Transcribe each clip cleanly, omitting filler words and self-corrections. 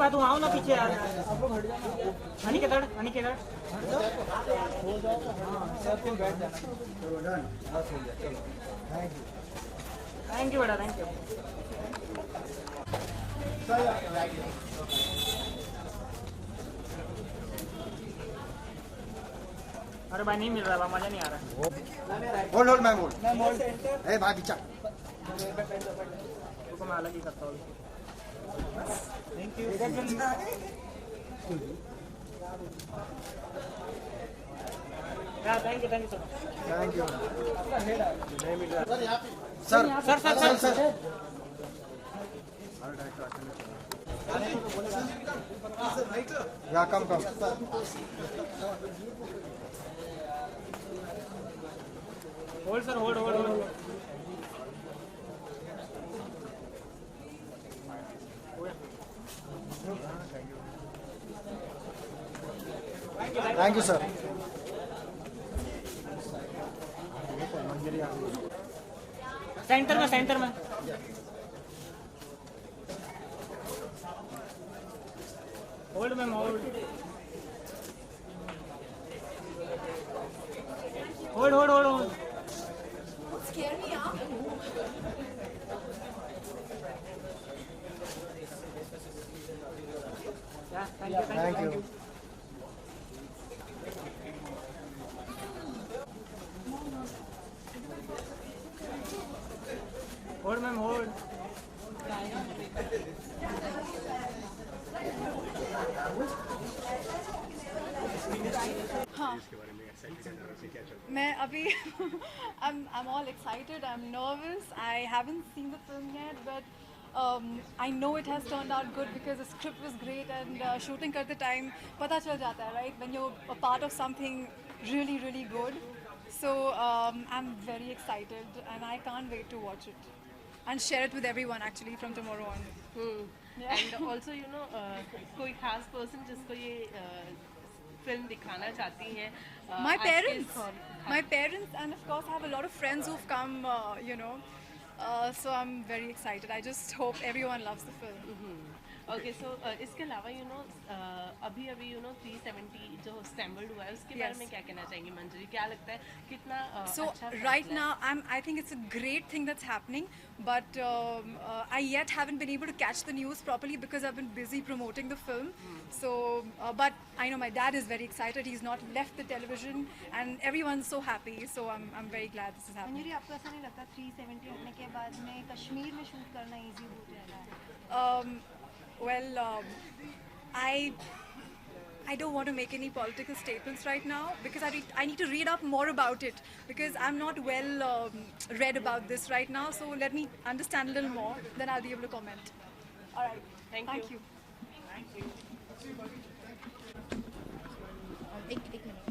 थोड़ा तुम आओ ना पीछे यार। अनिकेत थैंक यू बेटा, थैंक यू। अरे भाई नहीं मिल रहा है, मजा नहीं आ रहा। Hold ma'am hold. ए भाई पीछा। तो मैं अलग ही करता हूँ। Thank you. Thank you thank you sir. या come hold sir, hold. Thank you sir. Centre में hold ma'am, hold. Scare me up. Thank you. Hold ma'am, hold. हाँ, मैं अभी I'm all excited. I'm nervous. I haven't seen the film yet, but I know it has turned out good because the script was great and shooting करते time पता चल जाता है, right? When you're a part of something really good. So I'm very excited and I can't wait to watch it and share it with everyone actually from tomorrow on. Yeah. And also कोई खास person जिसको ये film दिखाना चाहती हैं? My parents and of course I have a lot of friends who've come, so I'm very excited. I just hope everyone loves the film. Okay, so इसके अलावा अभी 370 जो स्टैम्बल्ड हुआ है उसके बारे में क्या कहना चाहेंगी मंजरी? क्या लगता है कितना So अच्छा right now I think it's a great thing that's happening, but I yet haven't been able to catch the news properly because I've been busy promoting the film. So but I know my dad is very excited. He's not left the television and everyone's so happy, so I'm very glad this is happening. मंजरी, आपको ऐसा नहीं लगता 370 होने के बाद में कश्मीर में shoot करना इजी हो जाएगा? Well, I don't want to make any political statements right now because I need to read up more about it because I'm not well read about this right now. So let me understand a little more, then I'll be able to comment. All right. Thank you. एक minute.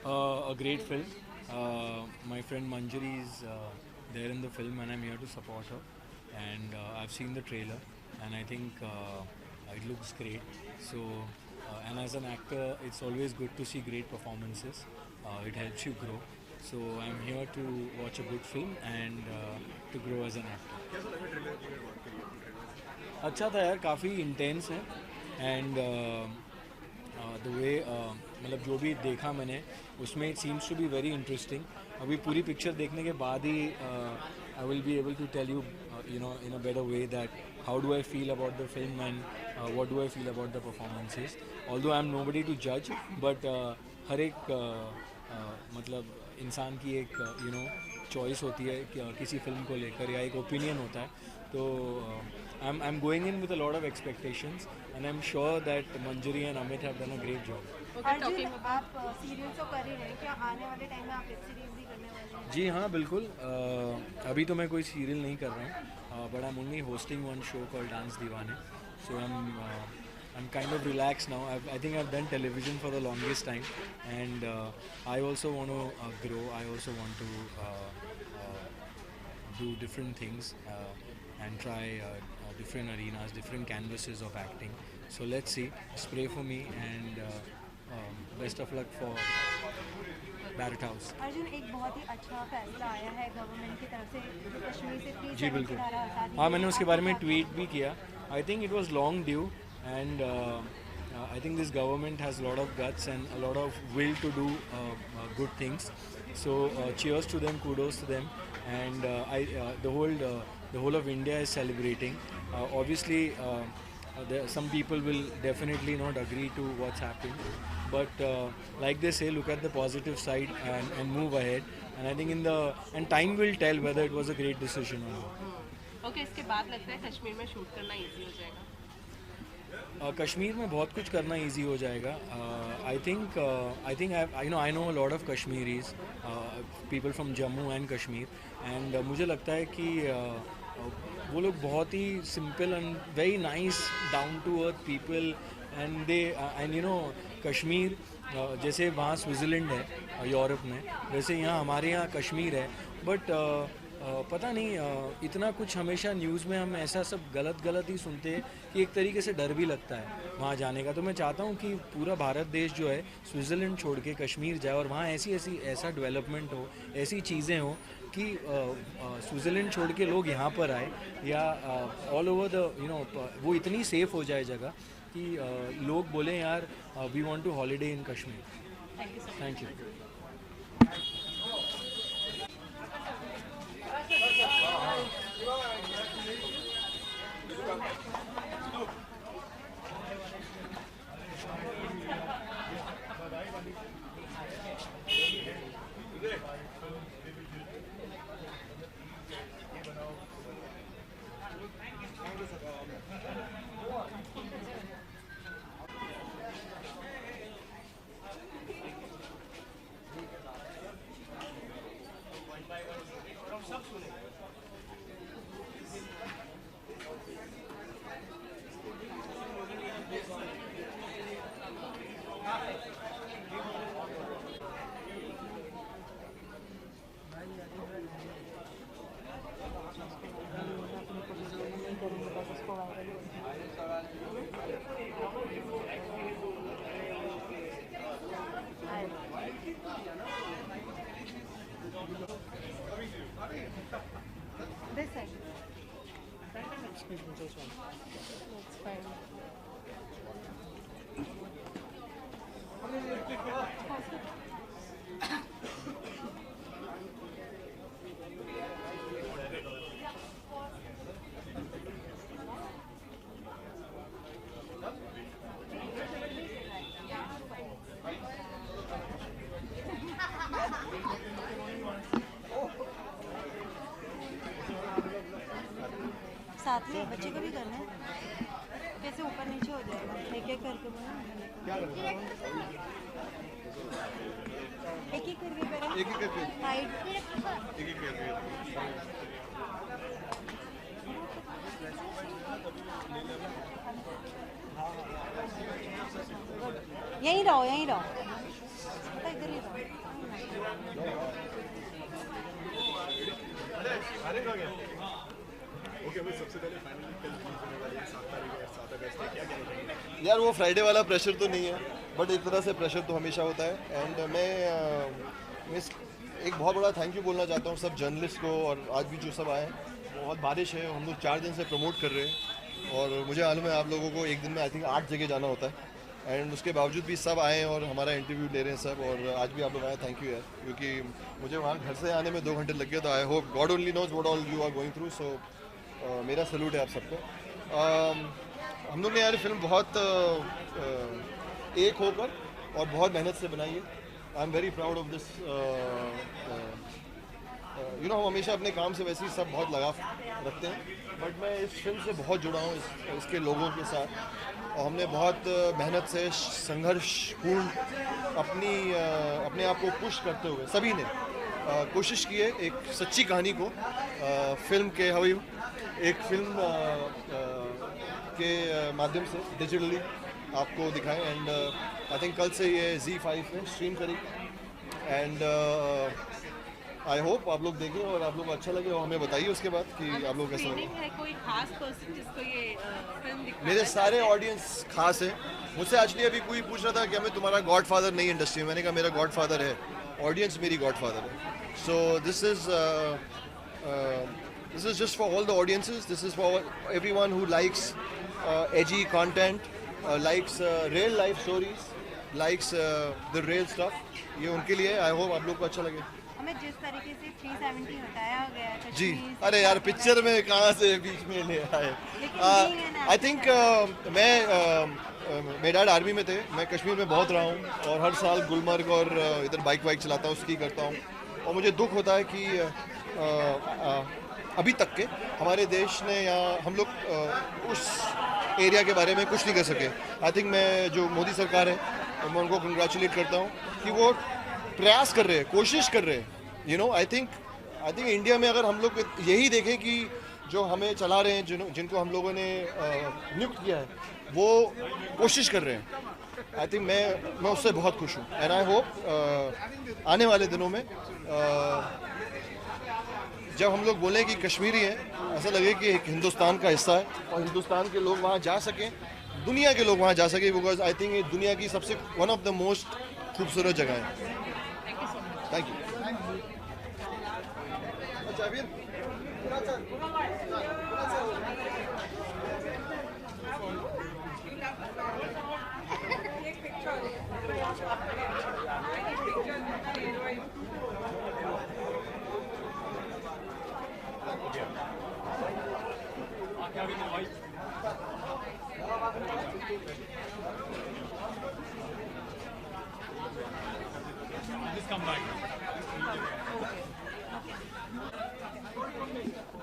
A great film. My friend Manjari is there in the film and I'm here to support her. And I've seen the trailer and I think it looks great. So, and as an actor, it's always good to see great performances. It helps you grow. So I'm here to watch a good film and to grow as an actor. अच्छा था यार, काफ़ी intense है and the way मतलब जो भी देखा मैंने उसमें it seems to be very interesting. अभी पूरी पिक्चर देखने के बाद ही I will be able to tell you in a better way that how do I feel about the film and what do I feel about the performances. Although I'm nobody to judge, but हर एक मतलब इंसान की एक choice होती है किसी film को लेकर या एक ओपिनियन होता है. तो I'm going in with a lot of expectations and I'm sure that Manjari and Amit have done a great job. Arjun, आप सीरियल तो कर ही रहे हैं, क्या आने वाले टाइम में आप वेब सीरीज भी करने वाले हैं? जी हाँ बिल्कुल. अभी तो मैं कोई सीरियल नहीं कर रहा हूँ, but I'm only hosting one show called Dance Diwane. So I'm I'm kind of relaxed now. I think I've done television for the longest time, and I also want to grow. I also want to do different things and try different arenas, different canvases of acting. So let's see. Just pray for me, and best of luck for Barrett House. Arjun, एक बहुत ही अच्छा फैसला आया है government की तरफ से कश्मीर से जी 370 बिल्कुल, धारा हटा दी हाँ गई मैंने है। उसके बारे में ट्वीट भी किया. I think it was long due, and I think this government has a lot of guts and a lot of will to do good things. So cheers to them, kudos to them, and the whole of India is celebrating. Obviously, some people will definitely not agree to what's happened, but like they say, look at the positive side and move ahead. And I think time will tell whether it was a great decision or not. Okay, इसके बाद लगता है कश्मीर में shoot करना easy हो जाएगा? कश्मीर में बहुत कुछ करना इजी हो जाएगा. I think I know a lot of Kashmiris, people from Jammu and Kashmir, and मुझे लगता है कि वो लोग बहुत ही simple and very nice, down to earth people, and Kashmir जैसे वहाँ स्विट्ज़रलैंड है यूरोप में, वैसे यहाँ हमारे यहाँ कश्मीर है. बट पता नहीं, इतना कुछ हमेशा न्यूज़ में हम ऐसा सब गलत ही सुनते हैं कि एक तरीके से डर भी लगता है वहाँ जाने का. तो मैं चाहता हूँ कि पूरा भारत देश जो है स्विट्ज़रलैंड छोड़ के कश्मीर जाए, और वहाँ ऐसा डेवलपमेंट हो, ऐसी चीज़ें हो कि स्विट्ज़रलैंड छोड़ के लोग यहाँ पर आए, या ऑल ओवर द वो इतनी सेफ़ हो जाए जगह कि लोग बोलें यार we want to holiday in Kashmir. Thank you. This side. It's fine. साथ में बच्चे को भी करना है, कैसे ऊपर नीचे हो जाएगा, एक एक करके एक एक करके करें, एक एक करके हाइट एक एक करके यहीं रहो इधर ही रहो. यार वो फ्राइडे वाला प्रेशर तो नहीं है, बट एक तरह से प्रेशर तो हमेशा होता है. एंड मैं एक बहुत बड़ा थैंक यू बोलना चाहता हूँ सब जर्नलिस्ट को, और आज भी जो सब आए. बहुत बारिश है, हम लोग 4 दिन से प्रमोट कर रहे हैं, और मुझे मालूम है आप लोगों को एक दिन में आई थिंक 8 जगह जाना होता है, एंड उसके बावजूद भी सब आए और हमारा इंटरव्यू ले रहे हैं सब. और आज भी आप लोग आए, थैंक यू यार, क्योंकि मुझे वहाँ घर से आने में 2 घंटे लग गया. तो I hope God only knows what all you are going through. So मेरा सैल्यूट है आप सबको. हम लोग ने यार फिल्म बहुत एक होकर और बहुत मेहनत से बनाई है. I am very proud of this. हम हमेशा अपने काम से वैसे ही सब बहुत लगाव रखते हैं, बट मैं इस फिल्म से बहुत जुड़ा हूँ इसके लोगों के साथ, और हमने बहुत मेहनत से संघर्षपूर्ण अपने आप को पुश करते हुए सभी ने कोशिश की है एक सच्ची कहानी को फिल्म के एक फिल्म के माध्यम से डिजिटली आपको दिखाएं। एंड आई थिंक कल से ये Z5 में स्ट्रीम करेगी एंड आई होप आप लोग देखें और आप लोग को अच्छा लगे और हमें बताइए उसके बाद कि आप लोग कैसा लगे। है कोई खास पर्सन जिसको ये फिल्म दिखना मेरे सारे ऑडियंस खास है। मुझसे एक्चुअली अभी कोई पूछ रहा था कि हमें तुम्हारा गॉडफादर नहीं इंडस्ट्री में, मैंने कहा मेरा गॉडफादर है, ऑडियंस मेरी गॉडफादर है। So this is just for all the audiences, this is for everyone who likes edgy content, likes real life stories, likes the real stuff. ये उनके लिए आई होप आप लोग को अच्छा लगे। हमें जिस तरीके से 370 हटाया गया है जी कश्मीर से, अरे यार पिक्चर में कहाँ से बीच में ले आए। आई थिंक मेरे डैड आर्मी में थे, मैं कश्मीर में बहुत रहा हूँ और हर साल गुलमर्ग और इधर बाइक वाइक चलाता हूँ, स्की करता हूँ और मुझे दुख होता है कि अभी तक के हमारे देश ने या हम लोग उस एरिया के बारे में कुछ नहीं कर सके। आई थिंक मैं जो मोदी सरकार है मैं उनको कंग्रेचुलेट करता हूँ कि वो प्रयास कर रहे हैं, कोशिश कर रहे हैं। You know I think India में अगर हम लोग यही देखें कि जो हमें चला रहे हैं, जिनको हम लोगों ने नियुक्त किया है, वो कोशिश कर रहे हैं। आई थिंक मैं उससे बहुत खुश हूँ एंड आई होप आने वाले दिनों में जब हम लोग बोलें कि कश्मीरी है, ऐसा लगे कि एक हिंदुस्तान का हिस्सा है और हिंदुस्तान के लोग वहाँ जा सकें, दुनिया के लोग वहाँ जा सकें, बिकॉज आई थिंक ये दुनिया की सबसे वन ऑफ द मोस्ट खूबसूरत जगह है। Thank you. अच्छा फिर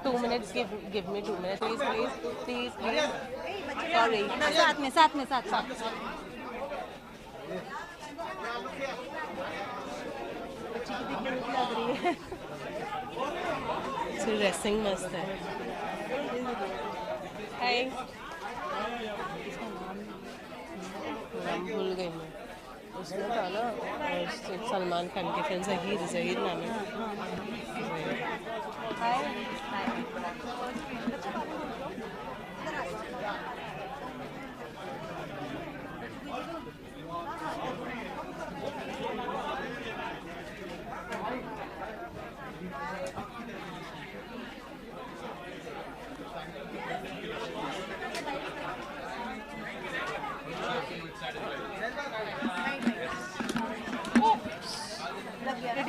Two minutes, give me 2 minutes, please. Sorry. साथ में बच्ची की भी क्यूट लग रही है। ड्रेसिंग मस्त है। हाय। नाम भूल गई मैं। उसमें था ना सलमान खान की फिल्म ज़हीर नाम है।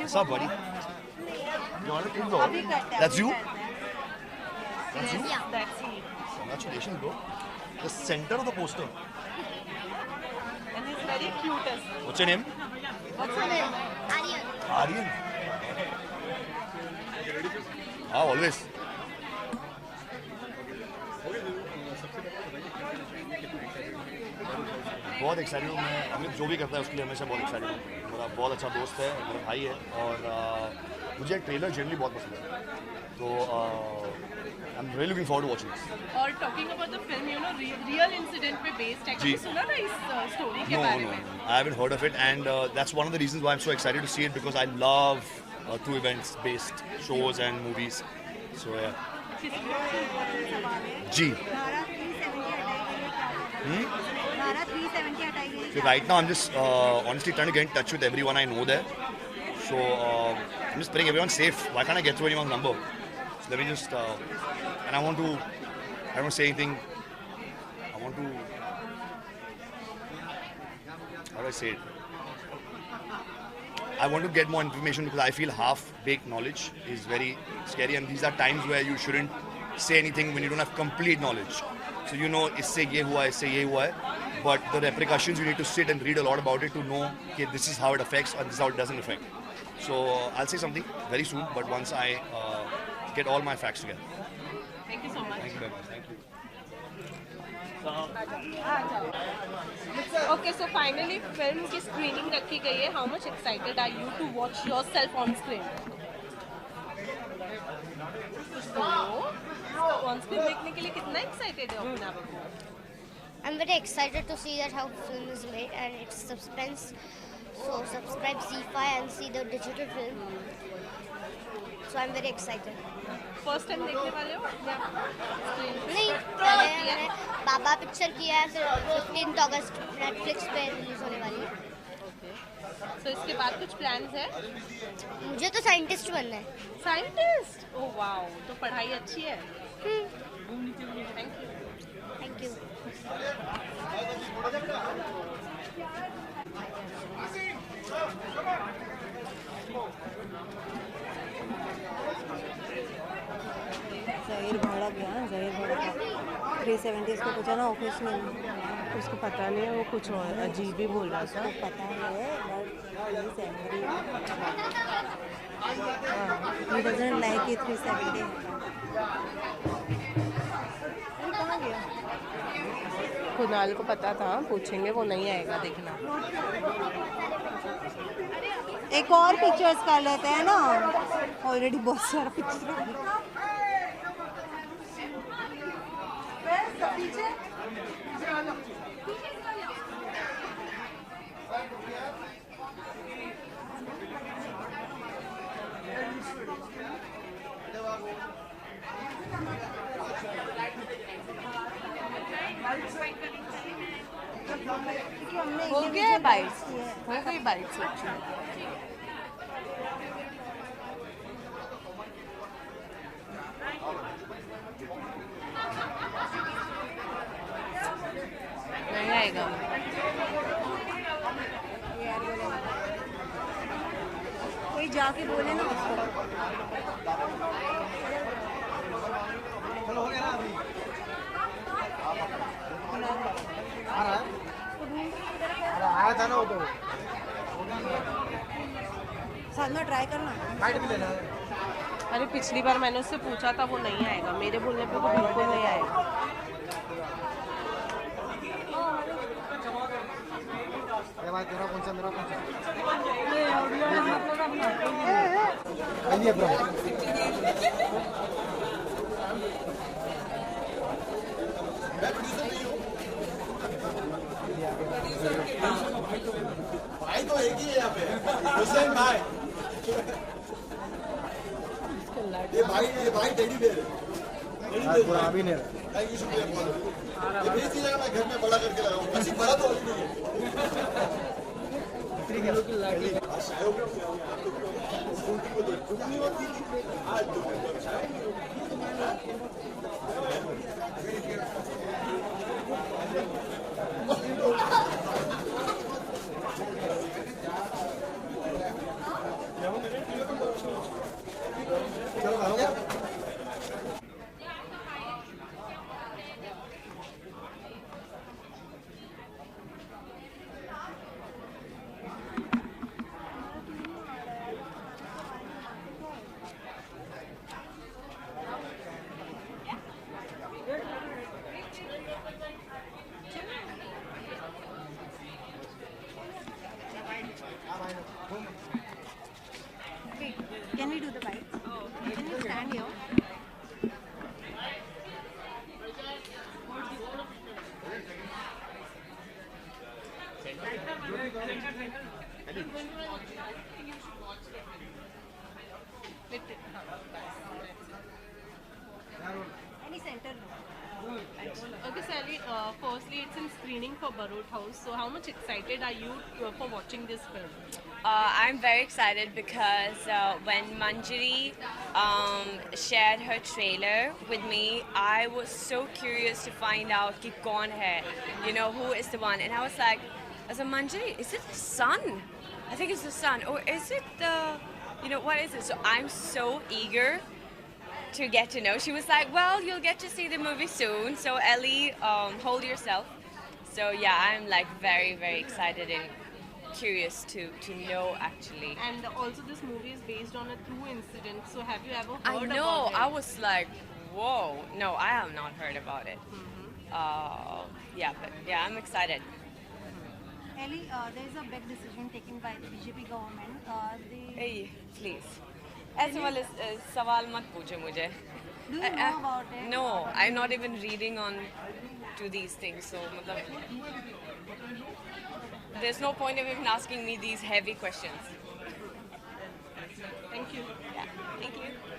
What's up, buddy? You want to take अभी the करते हैं। That's you? That's you? That's it. Congratulations, bro. The center of the poster. And he's very cute as well. What's your name? What's her name? Aryan. Aryan. हाँ, always. बहुत excited हूँ मैं। अमित जो भी करता है उसके लिए हमेशा बहुत एक्साइटेड हूँ। मेरा बहुत अच्छा दोस्त है, मेरा भाई है और मुझे ट्रेलर जनरली बहुत पसंद है, तो I am really looking forward to watching this. और talking about the film, you know, real incident पे बेस्ड है। कभी सुना था इस स्टोरी के बारे में? I haven't heard of it, and that's one of the reasons why I'm so excited to see it, because I love true events based shows and movies. So yeah. जी. धारा 370 हटाई गई। So right now I'm just honestly trying to get in touch with everyone I know there. So I'm just playing everyone safe. Why can't I get through anyone's number? So let me just and I don't want to say anything. I want to, how do I say it? I want to get more information because I feel half-baked knowledge is very scary, and these are times where you shouldn't say anything when you don't have complete knowledge. So you know, isse ye hua hai, but the repercussions you need to sit and read a lot about it to know okay, this is how it affects and this is how it doesn't affect. So I'll say something very soon, but once I get all my facts together. Thank you so much. Thank you very much. Thank you. Okay, so finally film की screening रखी गई है. How much excited are you to watch yourself on screen? तो on screen देखने के लिए कितना excited है अपने आप को? I'm I'm very excited to see that how film is made and its suspense. So subscribe ZEE5 and see the digital film. So I'm very excited. First time देखने वाले हो या नहीं, मैंने बाबा पिक्चर किया है, फिर 15 अगस्त नेटफ्लिक्स पे रिलीज होने वाली है। तो इसके बाद कुछ प्लान्स है? मुझे तो साइंटिस्ट बनना है। साइंटिस्ट? ओह वाओ, तो पढ़ाई अच्छी है। Thank you. ज़हीर भड़क गया, ज़हीर भड़क गया। 370 को पूछा ना ऑफिस में, उसको पता नहीं है, वो कुछ और अजीब ही बोल रहा था। पता है but he doesn't like it 370। कहाँ गया? कुणाल को पता था, पूछेंगे, वो नहीं आएगा देखना। एक और पिक्चर्स कर लेते हैं ना, ऑलरेडी बहुत सारा पिक्चर। हो गया बाइट्स, हो गई बाइट्स। नहीं आएगा। कोई जाके बोले ना उसको। आया था ना वो तो। सलमा ट्राई करना। बाइट भी लेना। अरे पिछली बार मैंने उससे पूछा था, वो नहीं आएगा, मेरे बोलने पे वो बिल्कुल नहीं आएगा। अरे भाई तेरा कौन सा, मेरा कौन सा? भाई तो एक ही है यहाँ पे, हुसैन भाई। ये भाई टेडी बेयर है। अभी नहीं। थैंक यू, शुक्रिया बहुत। ये भेज दीजिएगा, मैं घर में बड़ा करके लगाऊँ। बस बड़ा तो ऑलरेडी है। कितनी किलो की लाठी? Can we do the bites? Can you stand here? Any center? Okay, Sally, firstly, it's in screening for Barot House. So how much excited are you for watching this film? I'm very excited because when Manjari shared her trailer with me, I was so curious to find out ki kaun hai, you know, who is the one. And I was like, Manjari, is it the sun? I think it's the sun. Or is it the, you know, what is it? So I'm so eager to get to know. She was like, well, you'll get to see the movie soon. So Ellie, hold yourself. So yeah, I'm like very, very excited and curious to know actually. And also this movie is based on a true incident. So have you ever I heard know, about it? I was like, whoa. No, I have not heard about it. Yeah, but yeah, I'm excited. Ellie, there is a big decision taken by the BJP government. Hey, please. ऐसे वाले सवाल मत पूछो मुझे. Do you know about it? No, I'm not even reading on to these things. So there's no point of even asking me these heavy questions. Thank you. Yeah, thank you.